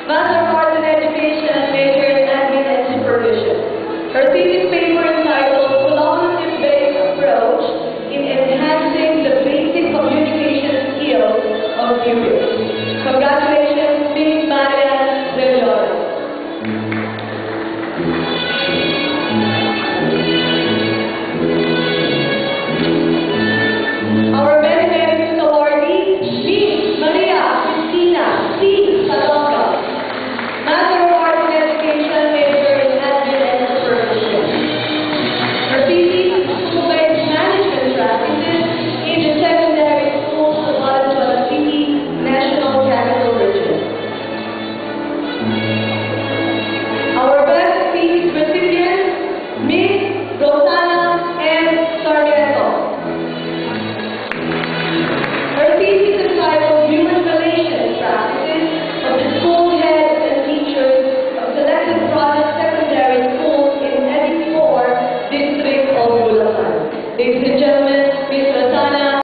Master of Arts in Education, major in Admin and Supervision. Her thesis paper entitled Collaborative-Based Approach in Enhancing the Basic Communication Skills of Pupils. Congratulations, Ms. Marian Leon. Our Benefits awardee, Ms. Maria Cristina C. Salonga, Master of Arts in Education, major in Admin and Supervision. Her thesis, Supervised Management Practices in the Secondary Schools of Valenzuela City, National Capital Region. Our best thesis recipient, Ms. Rosana M. Sarmiento. Her thesis